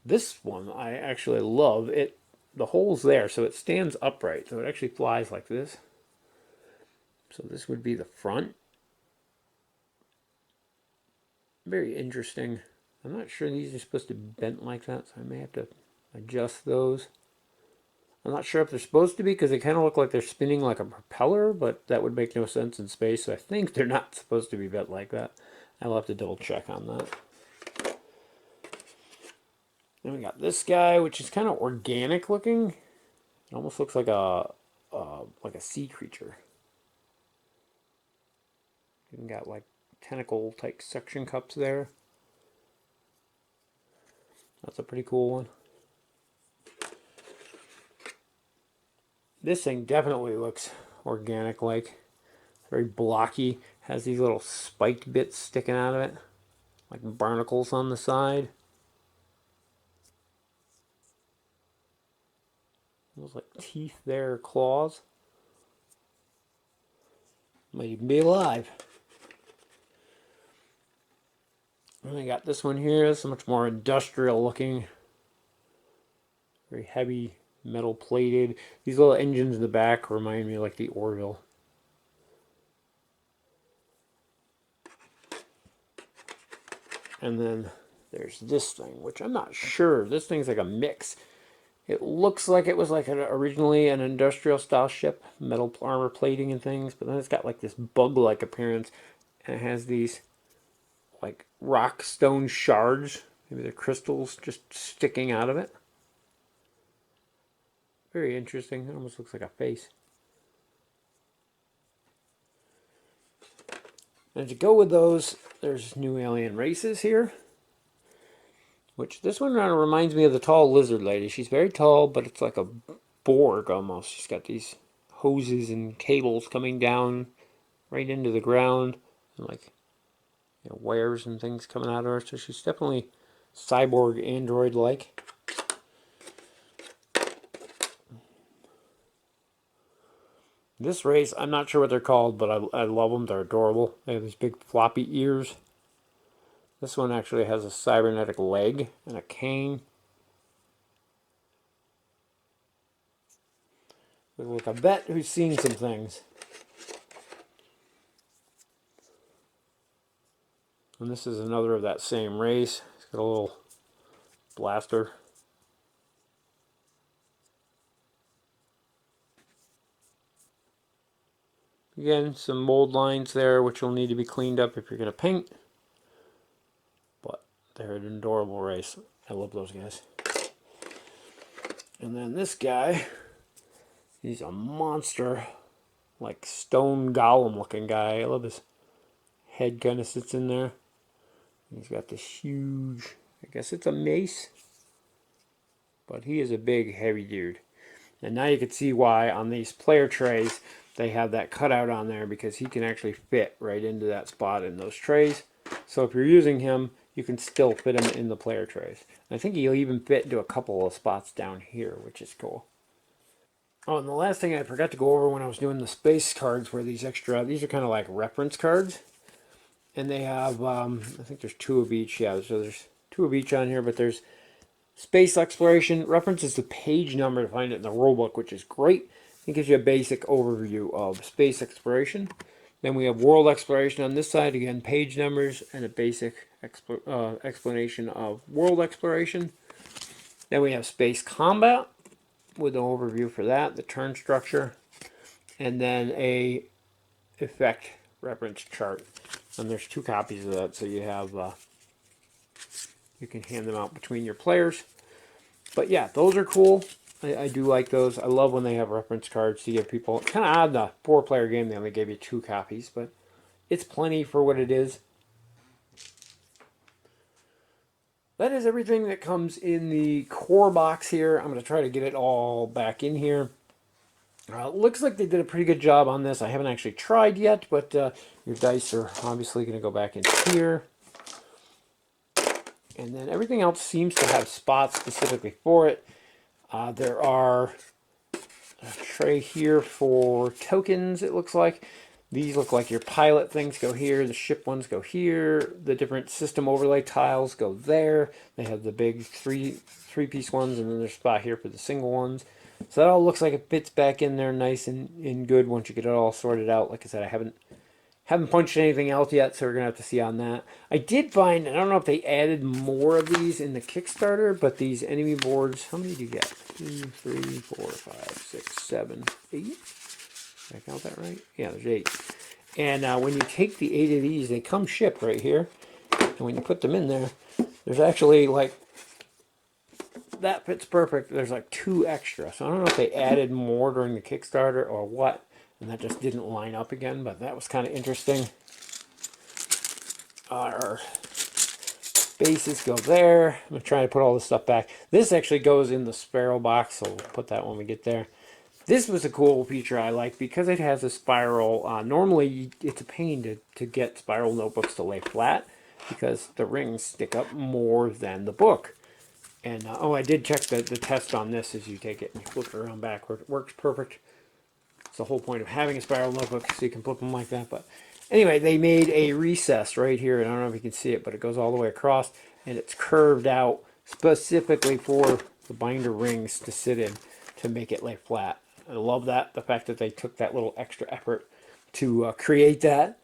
this one. I actually love it. The hole's there, so it stands upright. So it actually flies like this. So this would be the front. Very interesting. I'm not sure these are supposed to be bent like that, so I may have to adjust those. I'm not sure if they're supposed to be because they kind of look like they're spinning like a propeller, but that would make no sense in space, so I think they're not supposed to be bent like that. I'll have to double check on that. Then we got this guy, which is kind of organic looking. It almost looks like a sea creature. Even got like tentacle type suction cups there. That's a pretty cool one. This thing definitely looks organic like. Very blocky. Has these little spiked bits sticking out of it. Like barnacles on the side. Looks like teeth there, claws. Might even be alive. And I got this one here. It's much more industrial looking. Very heavy, metal plated. These little engines in the back remind me of like the Orville. And then there's this thing, which I'm not sure. This thing's like a mix. It looks like it was like originally an industrial style ship, metal armor plating and things, but then it's got like this bug-like appearance, and it has these like rock stone shards, maybe they're crystals, just sticking out of it. Very interesting. It almost looks like a face. And to go with those, there's new alien races here. Which this one kind of reminds me of the tall lizard lady. She's very tall, but it's like a Borg almost. She's got these hoses and cables coming down right into the ground, and like wires and things coming out of her. So she's definitely cyborg android-like. This race, I'm not sure what they're called, but I love them. They're adorable. They have these big floppy ears. This one actually has a cybernetic leg and a cane. Look like a vet who's seen some things. And this is another of that same race. It's got a little blaster. Again, some mold lines there, which will need to be cleaned up if you're going to paint. But they're an adorable race. I love those guys. And then this guy, he's a monster, like stone golem looking guy. I love his head kind of sits in there. He's got this huge, I guess it's a mace. But he is a big, heavy dude. And now you can see why on these player trays they have that cutout on there, because he can actually fit right into that spot in those trays. So if you're using him, you can still fit them in the player trays. And I think you'll even fit into a couple of spots down here, which is cool. Oh, and the last thing I forgot to go over when I was doing the space cards were these extra, these are kind of like reference cards. And they have, I think there's 2 of each. Yeah, so there's 2 of each on here, but there's space exploration. References the page number to find it in the rulebook, which is great. It gives you a basic overview of space exploration. Then we have world exploration on this side. Again, page numbers and a basic explanation of world exploration. Then we have space combat with an overview for that, the turn structure, and then a effect reference chart. And there's 2 copies of that, so you have you can hand them out between your players. But yeah, those are cool. I do like those. I love when they have reference cards to give people. Kind of odd, the 4-player game they only gave you 2 copies, but it's plenty for what it is. That is everything that comes in the core box here. I'm going to try to get it all back in here. Looks like they did a pretty good job on this. I haven't actually tried yet, but your dice are obviously going to go back in here. And then everything else seems to have spots specifically for it. There are a tray here for tokens, it looks like. These look like your pilot things go here. The ship ones go here. The different system overlay tiles go there. They have the big three-piece ones, and then there's a spot here for the single ones. So that all looks like it fits back in there nice and good once you get it all sorted out. Like I said, I haven't punched anything else yet, so we're going to have to see on that. I did find, and I don't know if they added more of these in the Kickstarter, but these enemy boards, how many do you get? 2, 3, 4, 5, 6, 7, 8? Did I count that right? Yeah, there's 8. And when you take the 8 of these, they come shipped right here. And when you put them in there, there's actually like, that fits perfect. There's like 2 extra. So I don't know if they added more during the Kickstarter or what. And that just didn't line up again, but that was kind of interesting. Our bases go there. I'm going to try to put all this stuff back. This actually goes in the Sparrow box, so we'll put that when we get there. This was a cool feature I like because it has a spiral. Normally, it's a pain to get spiral notebooks to lay flat because the rings stick up more than the book. And, oh, I did check the test on this as you take it and you flip it around backward. It works perfect. It's the whole point of having a spiral notebook so you can flip them like that. But anyway, they made a recess right here. And I don't know if you can see it, but it goes all the way across. And it's curved out specifically for the binder rings to sit in to make it lay flat. I love that. The fact that they took that little extra effort to create that.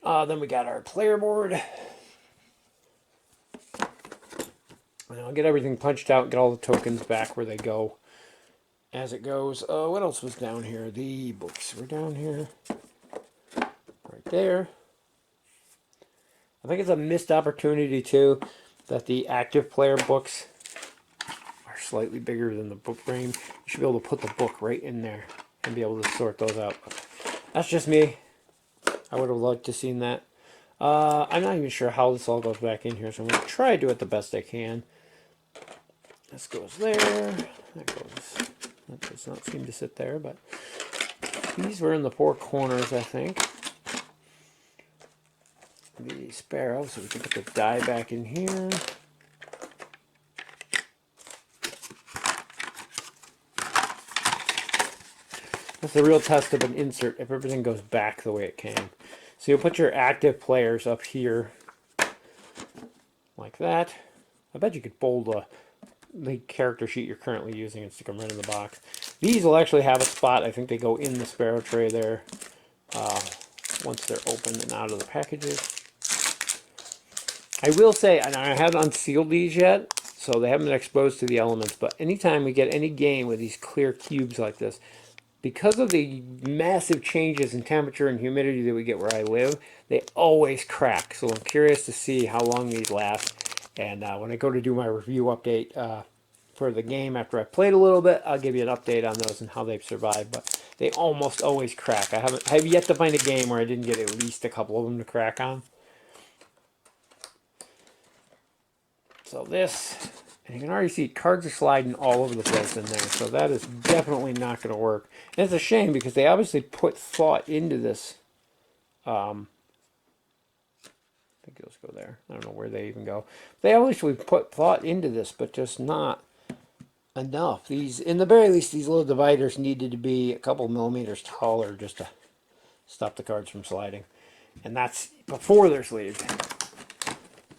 Then we got our player board. And I'll get everything punched out, get all the tokens back where they go as it goes. What else was down here? The books were down here. Right there. I think it's a missed opportunity, too, that the active player books are slightly bigger than the book frame. You should be able to put the book right in there and be able to sort those out. That's just me. I would have liked to have seen that. I'm not even sure how this all goes back in here, so I'm going to try to do it the best I can. This goes there. That does not seem to sit there, but these were in the 4 corners, I think. The Sparrow, so we can put the die back in here. That's the real test of an insert, if everything goes back the way it came. So you'll put your active players up here, like that. I bet you could fold the character sheet you're currently using and stick them right in the box. These will actually have a spot. I think they go in the Sparrow tray there once they're open and out of the packages. I will say, and I haven't unsealed these yet, so they haven't been exposed to the elements, but anytime we get any game with these clear cubes like this, because of the massive changes in temperature and humidity that we get where I live, they always crack. So I'm curious to see how long these last. And when I go to do my review update for the game after I played a little bit, I'll give you an update on those and how they've survived. But they almost always crack. I have yet to find a game where I didn't get at least a couple of them to crack on. So this, and you can already see cards are sliding all over the place in there. So that is definitely not going to work. And it's a shame because they obviously put thought into this. They think those go there. I don't know where they even go. They obviously put thought into this, but just not enough. These, in the very least, these little dividers needed to be a couple millimeters taller just to stop the cards from sliding. And that's before they're sleeved.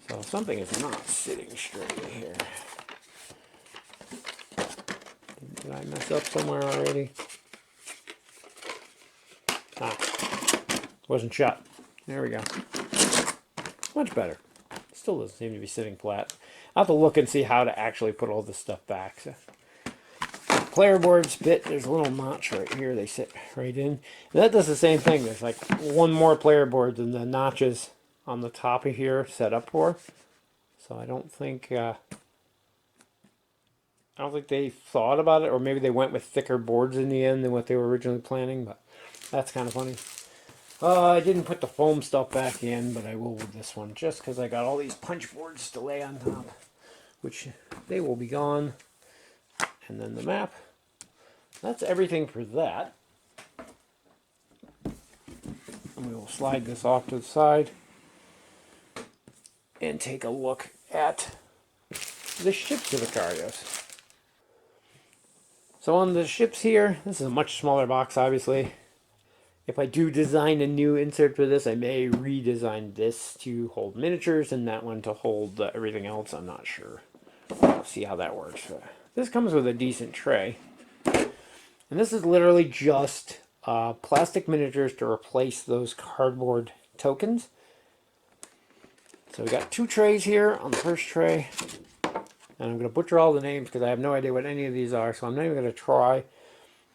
So something is not sitting straight here. Did I mess up somewhere already? Ah, wasn't shut. There we go. Much better. Still doesn't seem to be sitting flat. I'll have to look and see how to actually put all this stuff back. So, player boards fit. There's a little notch right here. They sit right in. And that does the same thing. There's like one more player board than the notches on the top of here set up for. So I don't think they thought about it, or maybe they went with thicker boards in the end than what they were originally planning. But that's kind of funny. I didn't put the foam stuff back in, but I will with this one, just because I got all these punch boards to lay on top, which they will be gone. And then the map. That's everything for that. And we will slide this off to the side and take a look at the ships of Akarios. So on the ships here, this is a much smaller box, obviously. If I do design a new insert for this, I may redesign this to hold miniatures and that one to hold everything else. I'm not sure. We'll see how that works. This comes with a decent tray. And this is literally just plastic miniatures to replace those cardboard tokens. So we got 2 trays here on the first tray. And I'm going to butcher all the names because I have no idea what any of these are. So I'm not even going to try.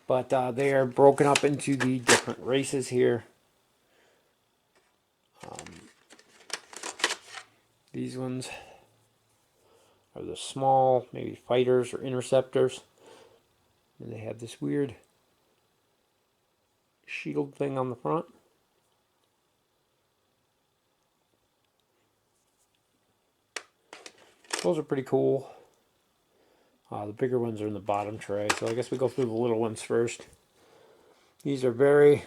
But they are broken up into the different races here. These ones are the small, maybe fighters or interceptors. And they have this weird shield thing on the front. Those are pretty cool. The bigger ones are in the bottom tray, so I guess we go through the little ones first. These are very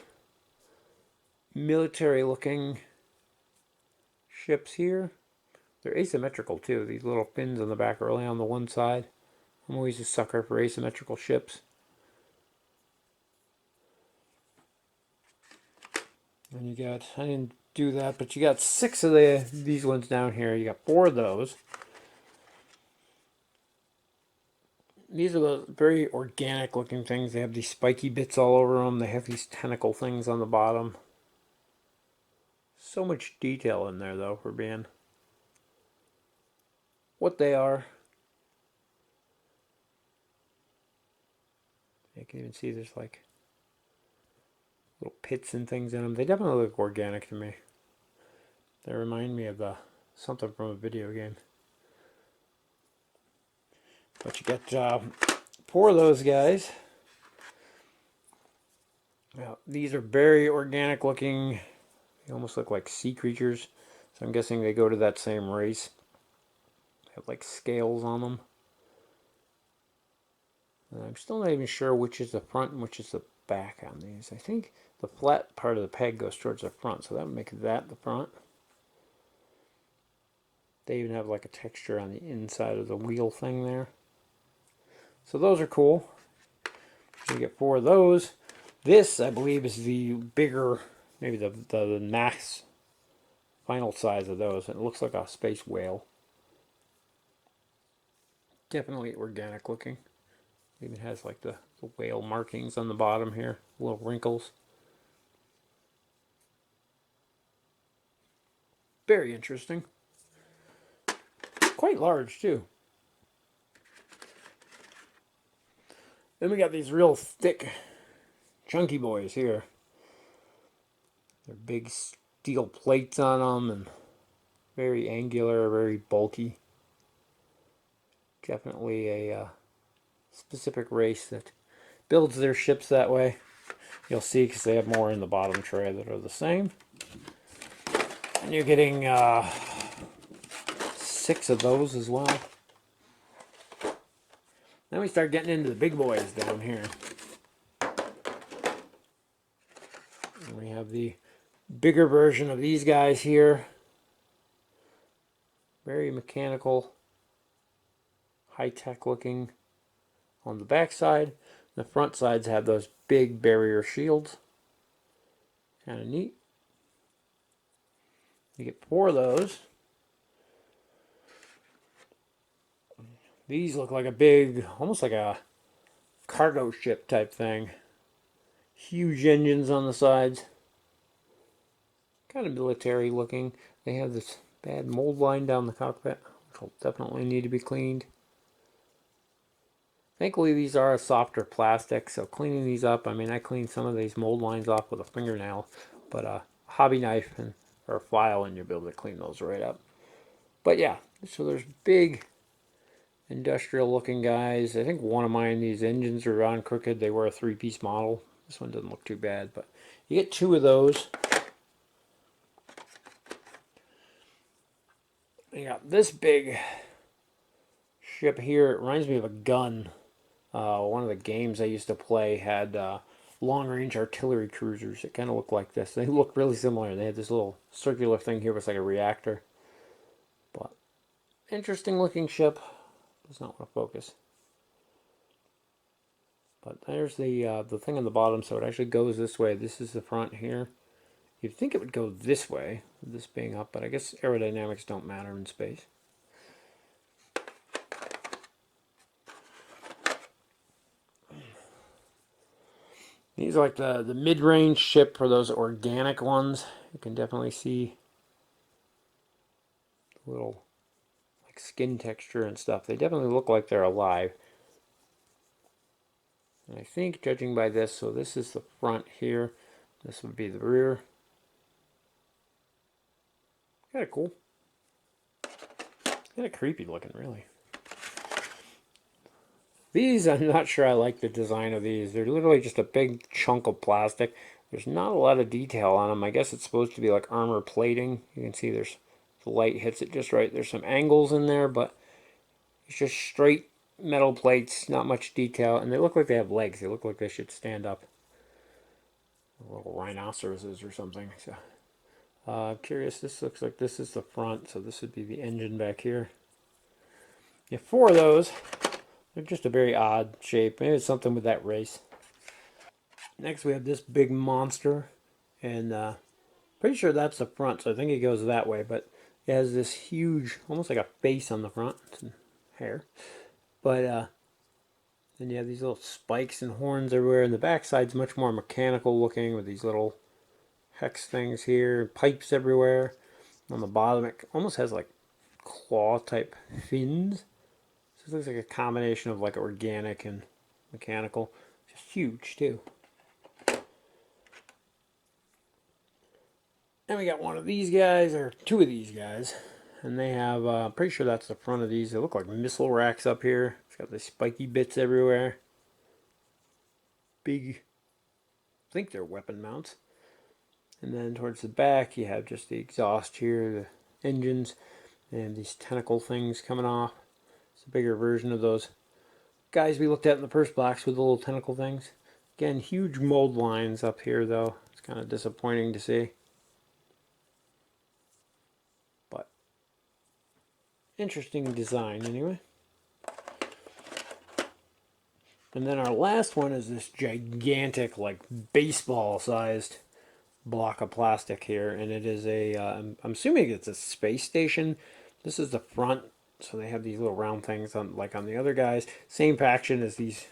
military looking ships here. They're asymmetrical too. These little fins on the back are only on the one side. I'm always a sucker for asymmetrical ships. And you got, I didn't do that, but you got 6 of these ones down here. You got 4 of those. These are the very organic looking things. They have these spiky bits all over them. They have these tentacle things on the bottom. So much detail in there though for being what they are. You can even see there's like little pits and things in them. They definitely look organic to me. They remind me of something from a video game. But you get 4 of those guys. Now, these are very organic looking. They almost look like sea creatures. So I'm guessing they go to that same race. They have like scales on them. And I'm still not even sure which is the front and which is the back on these. I think the flat part of the peg goes towards the front, so that would make that the front. They even have like a texture on the inside of the wheel thing there. So those are cool. You get 4 of those. This, I believe, is the bigger, maybe the max final size of those. It looks like a space whale. Definitely organic looking. It even has like the whale markings on the bottom here, little wrinkles. Very interesting. Quite large too. Then we got these real thick, chunky boys here. They're big steel plates on them and very angular, very bulky. Definitely a specific race that builds their ships that way. You'll see because they have more in the bottom tray that are the same. And you're getting 6 of those as well. Then we start getting into the big boys down here. And we have the bigger version of these guys here. Very mechanical, high-tech looking on the back side. The front sides have those big barrier shields. Kind of neat. You get 4 of those. These look like a big, almost like a cargo ship type thing. Huge engines on the sides. Kind of military looking. They have this bad mold line down the cockpit, which will definitely need to be cleaned. Thankfully, these are a softer plastic, so cleaning these up, I mean, I cleaned some of these mold lines off with a fingernail, but a hobby knife or a file, and you'll be able to clean those right up. But yeah, so there's big industrial looking guys. I think one of mine, these engines are on crooked. They were a 3-piece model. This one doesn't look too bad, but you get 2 of those. You got this big ship here. It reminds me of a gun. One of the games I used to play had long-range artillery cruisers. It kind of looked like this. They look really similar. They had this little circular thing here with like a reactor. But interesting looking ship. Does not want to focus. But there's the thing on the bottom, so it actually goes this way. This is the front here. You'd think it would go this way, this being up, but I guess aerodynamics don't matter in space. These are like the mid-range ship for those organic ones. You can definitely see a little like skin texture and stuff. They definitely look like they're alive. And I think, judging by this, so this is the front here. This would be the rear. Kind of cool. Kind of creepy looking, really. These, I'm not sure I like the design of these. They're literally just a big chunk of plastic. There's not a lot of detail on them. I guess it's supposed to be like armor plating. You can see there's the light hits it just right. There's some angles in there, but it's just straight metal plates, not much detail. And they look like they have legs. They look like they should stand up. Little rhinoceroses or something. So, I'm curious. This looks like this is the front, so this would be the engine back here. You have 4 of those. They're just a very odd shape. Maybe it's something with that race. Next we have this big monster, and pretty sure that's the front, so I think it goes that way, but it has this huge, almost like a face on the front, and hair. But then you have these little spikes and horns everywhere, and the back side's much more mechanical looking with these little hex things here, pipes everywhere. On the bottom it almost has like claw type fins. So it looks like a combination of like organic and mechanical. Just huge too. And we got one of these guys, or 2 of these guys. And they have, pretty sure that's the front of these. They look like missile racks up here. It's got the spiky bits everywhere. Big, I think they're weapon mounts. And then towards the back, you have just the exhaust here, the engines, and these tentacle things coming off. It's a bigger version of those guys we looked at in the first box with the little tentacle things. Again, huge mold lines up here, though. It's kind of disappointing to see. But interesting design, anyway. And then our last one is this gigantic, like baseball-sized block of plastic here, and it is a, I'm assuming it's a space station. This is the front, so they have these little round things on, like on the other guys. Same faction as these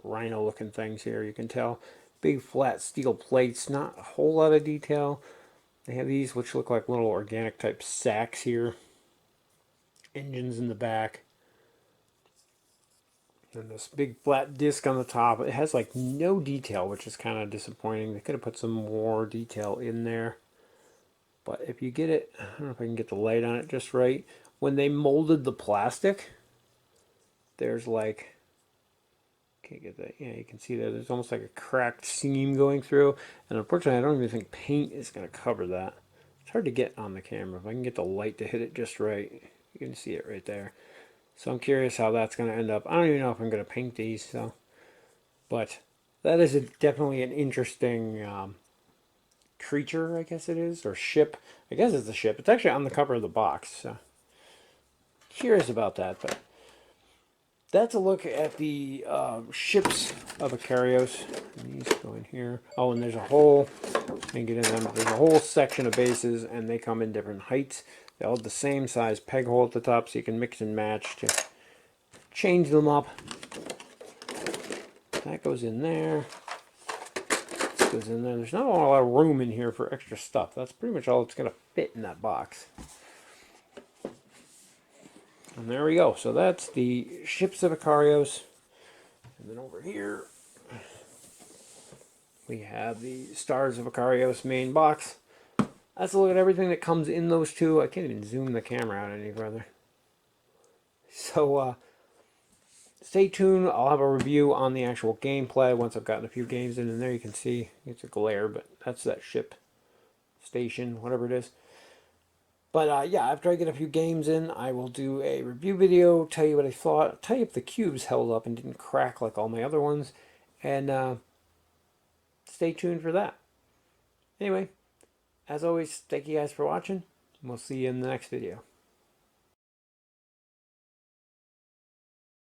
rhino-looking things here, you can tell. Big flat steel plates, not a whole lot of detail. They have these which look like little organic type sacks here. Engines in the back. And this big flat disc on the top. It has like no detail, which is kind of disappointing. They could have put some more detail in there. But if you get it, I don't know if I can get the light on it just right. When they molded the plastic, there's like, can't get that, yeah, you can see that there's almost like a cracked seam going through. And unfortunately, I don't even think paint is going to cover that. It's hard to get on the camera. If I can get the light to hit it just right, you can see it right there. So I'm curious how that's going to end up. I don't even know if I'm going to paint these, so. But that is definitely an interesting creature, I guess it is, or ship. I guess it's a ship. It's actually on the cover of the box. So curious about that. But that's a look at the ships of Akarios. These go in here. Oh, and there's a whole, I get in them, there's a whole section of bases, and they come in different heights. They all have the same size peg hole at the top, so you can mix and match to change them up. That goes in there. This goes in there. There's not a lot of room in here for extra stuff. That's pretty much all that's going to fit in that box. And there we go. So that's the ships of Akarios. And then over here, we have the Stars of Akarios main box. Let's look at everything that comes in those two. I can't even zoom the camera out any further. So, stay tuned. I'll have a review on the actual gameplay once I've gotten a few games in. And there you can see, it's a glare, but that's that ship station, whatever it is. But yeah, after I get a few games in, I will do a review video, tell you what I thought, tell you if the cubes held up and didn't crack like all my other ones. And stay tuned for that. Anyway, as always, thank you guys for watching, and we'll see you in the next video.